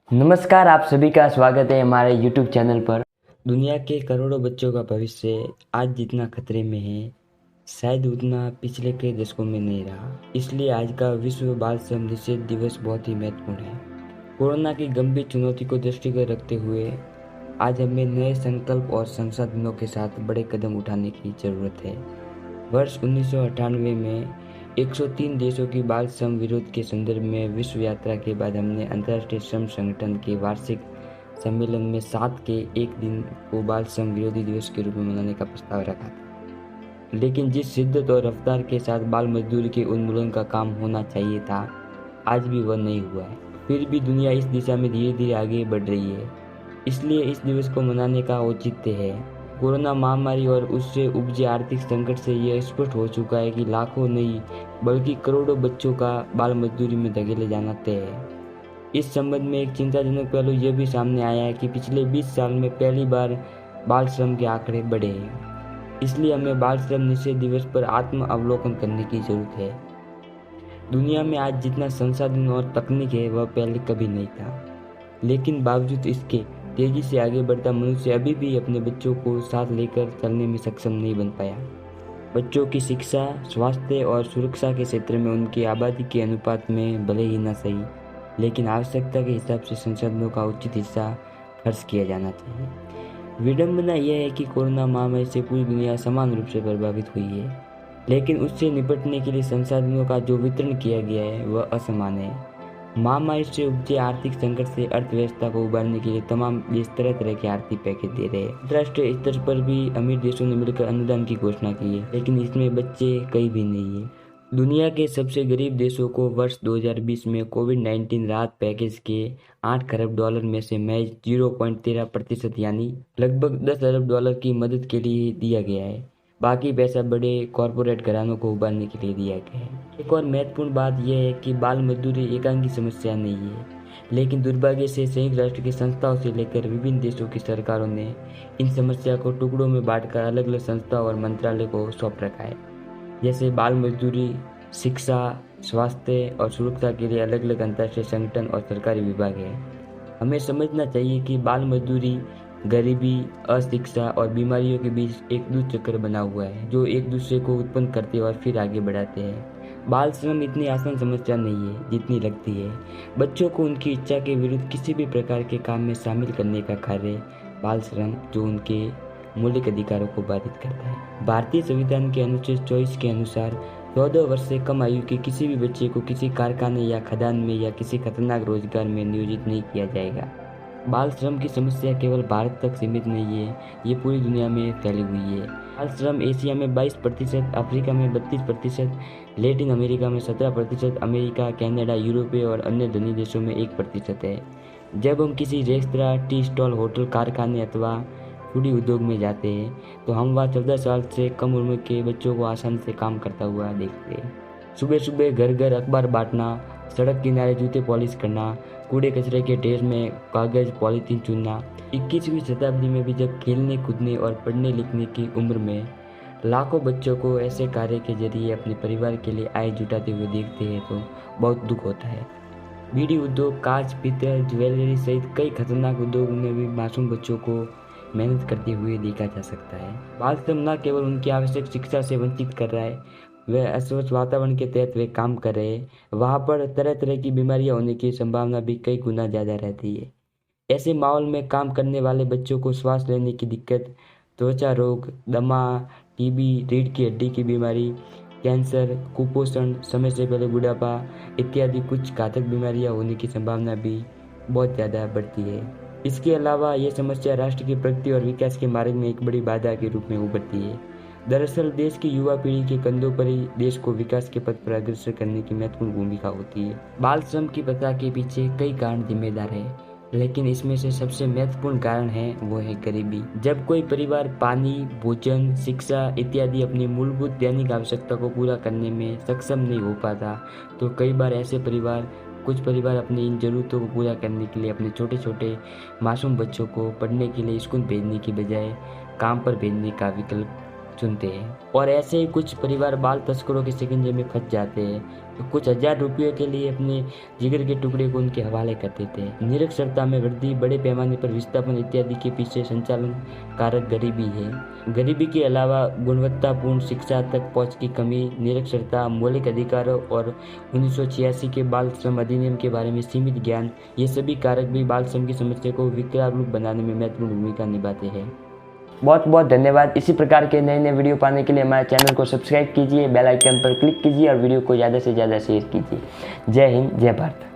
नमस्कार, आप सभी का स्वागत है हमारे YouTube चैनल पर। दुनिया के करोड़ों बच्चों का भविष्य आज जितना खतरे में है, शायद उतना पिछले कई दशकों में नहीं रहा। इसलिए आज का विश्व बाल श्रम निषेध दिवस बहुत ही महत्वपूर्ण है। कोरोना की गंभीर चुनौती को दृष्टिगत रखते हुए आज हमें नए संकल्प और संसाधनों के साथ बड़े कदम उठाने की जरूरत है। वर्ष 1998 में 103 देशों की बाल श्रम विरोध के संदर्भ में विश्व यात्रा के बाद हमने अंतर्राष्ट्रीय श्रम संगठन के वार्षिक सम्मेलन में 7 के एक दिन को बाल श्रम विरोधी दिवस के रूप में मनाने का प्रस्ताव रखा था। लेकिन जिस शिद्दत और रफ्तार के साथ बाल मजदूरी के उन्मूलन का काम होना चाहिए था, आज भी वह नहीं हुआ है। फिर भी दुनिया इस दिशा में धीरे धीरे आगे बढ़ रही है। इसलिए इस दिवस को मनाने का औचित्य है। कोरोना महामारी और उससे उपजे आर्थिक संकट से यह स्पष्ट हो चुका है कि लाखों नहीं बल्कि करोड़ों बच्चों का बाल मजदूरी में धकेले जाना तय है। इस संबंध में एक चिंताजनक पहलू यह भी सामने आया है कि पिछले 20 साल में पहली बार बाल श्रम के आंकड़े बढ़े हैं। इसलिए हमें बाल श्रम निषेध दिवस पर आत्म अवलोकन करने की जरूरत है। दुनिया में आज जितना संसाधन और तकनीक है वह पहले कभी नहीं था, लेकिन बावजूद इसके तेजी से आगे बढ़ता मनुष्य अभी भी अपने बच्चों को साथ लेकर चलने में सक्षम नहीं बन पाया। बच्चों की शिक्षा, स्वास्थ्य और सुरक्षा के क्षेत्र में उनकी आबादी के अनुपात में भले ही न सही, लेकिन आवश्यकता के हिसाब से संसाधनों का उचित हिस्सा खर्च किया जाना चाहिए। विडंबना यह है कि कोरोना महामारी से पूरी दुनिया समान रूप से प्रभावित हुई है, लेकिन उससे निपटने के लिए संसाधनों का जो वितरण किया गया है वह असमान है। महामारी से उपजे आर्थिक संकट से अर्थव्यवस्था को उबारने के लिए तमाम देश तरह तरह के आर्थिक पैकेज दे रहे हैं। अंतर्राष्ट्रीय स्तर पर भी अमीर देशों ने मिलकर अनुदान की घोषणा की है, लेकिन इसमें बच्चे कहीं भी नहीं है। दुनिया के सबसे गरीब देशों को वर्ष 2020 में कोविड-19 राहत पैकेज के 8 खरब डॉलर में से महज 0.13% यानी लगभग 10 अरब डॉलर की मदद के लिए दिया गया है। बाकी पैसा बड़े कॉरपोरेट घरानों को उबारने के लिए दिया गया है। एक और महत्वपूर्ण बात यह है कि बाल मजदूरी एकांकी समस्या नहीं है, लेकिन दुर्भाग्य से संयुक्त राष्ट्र की संस्थाओं से लेकर विभिन्न देशों की सरकारों ने इन समस्या को टुकड़ों में बांटकर अलग अलग संस्थाओं और मंत्रालय को सौंप रखा है। जैसे बाल मजदूरी, शिक्षा, स्वास्थ्य और सुरक्षा के लिए अलग अलग अंतर्राष्ट्रीय संगठन और सरकारी विभाग है। हमें समझना चाहिए कि बाल मजदूरी गरीबी, अशिक्षा और बीमारियों के बीच एक दूध चक्र बना हुआ है, जो एक दूसरे को उत्पन्न करते और फिर आगे बढ़ाते हैं। बाल श्रम इतनी आसान समस्या नहीं है जितनी लगती है। बच्चों को उनकी इच्छा के विरुद्ध किसी भी प्रकार के काम में शामिल करने का कार्य बाल श्रम, जो उनके मौलिक अधिकारों को बाधित करता है। भारतीय संविधान के अनुच्छेद 24 के अनुसार 14 वर्ष से कम आयु के किसी भी बच्चे को किसी कारखाने या खदान में या किसी खतरनाक रोजगार में नियोजित नहीं किया जाएगा। बाल श्रम की समस्या केवल भारत तक सीमित नहीं है, ये पूरी दुनिया में फैली हुई है। बाल श्रम एशिया में 22%, अफ्रीका में 32%, लैटिन अमेरिका में 17%, अमेरिका, कनाडा, यूरोप और अन्य धनी देशों में 1% है। जब हम किसी रेस्तरां, टी स्टॉल, होटल, कारखाने अथवा फूडी उद्योग में जाते हैं तो हम वहाँ 14 साल से कम उम्र के बच्चों को आसानी से काम करता हुआ देखते हैं। सुबह सुबह घर घर अखबार बांटना, सड़क किनारे जूते पॉलिश करना, कूड़े कचरे के ढेर में कागज पॉलीथीन चुनना। 21वीं शताब्दी में भी जब खेलने कूदने और पढ़ने लिखने की उम्र में लाखों बच्चों को ऐसे कार्य के जरिए अपने परिवार के लिए आय जुटाते हुए देखते हैं तो बहुत दुख होता है। बीड़ी उद्योग, कांच, पीतल, ज्वेलरी सहित कई खतरनाक उद्योगों में भी मासूम बच्चों को मेहनत करते हुए देखा जा सकता है। बाल श्रम न केवल उनकी आवश्यक शिक्षा से वंचित कर रहा है, वह अस्वच्छ वातावरण के तहत वे काम कर रहे हैं, वहाँ पर तरह तरह की बीमारियां होने की संभावना भी कई गुना ज़्यादा रहती है। ऐसे माहौल में काम करने वाले बच्चों को श्वास लेने की दिक्कत, त्वचा रोग, दमा, टीबी, रीढ़ की हड्डी की बीमारी, कैंसर, कुपोषण, समय से पहले बुढ़ापा इत्यादि कुछ घातक बीमारियां होने की संभावना भी बहुत ज़्यादा बढ़ती है। इसके अलावा यह समस्या राष्ट्र की प्रगति और विकास के मार्ग में एक बड़ी बाधा के रूप में उभरती है। दरअसल देश की युवा पीढ़ी के कंधों पर ही देश को विकास के पथ पर अग्रसर करने की महत्वपूर्ण भूमिका होती है। बाल श्रम की प्रथा के पीछे कई कारण जिम्मेदार है, लेकिन इसमें से सबसे महत्वपूर्ण कारण है वो है गरीबी। जब कोई परिवार पानी, भोजन, शिक्षा इत्यादि अपनी मूलभूत दैनिक आवश्यकता को पूरा करने में सक्षम नहीं हो पाता तो कई बार ऐसे कुछ परिवार अपनी इन जरूरतों को पूरा करने के लिए अपने छोटे छोटे मासूम बच्चों को पढ़ने के लिए स्कूल भेजने की बजाय काम पर भेजने का विकल्प चुनते हैं। और ऐसे ही कुछ परिवार बाल तस्करों के शिकंजे में फंस जाते हैं, तो कुछ हजार रुपयों के लिए अपने जिगर के टुकड़े को उनके हवाले कर देते हैं। निरक्षरता में वृद्धि, बड़े पैमाने पर विस्थापन इत्यादि के पीछे संचालन कारक गरीबी है। गरीबी के अलावा गुणवत्तापूर्ण शिक्षा तक पहुंच की कमी, निरक्षरता, मौलिक अधिकारों और 1986 के बाल श्रम अधिनियम के बारे में सीमित ज्ञान, ये सभी कारक भी बाल श्रम की समस्या को विकराल रूप बनाने में महत्वपूर्ण भूमिका निभाते हैं। बहुत बहुत धन्यवाद। इसी प्रकार के नए नए वीडियो पाने के लिए हमारे चैनल को सब्सक्राइब कीजिए, बेल आइकन पर क्लिक कीजिए और वीडियो को ज़्यादा से ज़्यादा शेयर कीजिए। जय हिंद, जय भारत।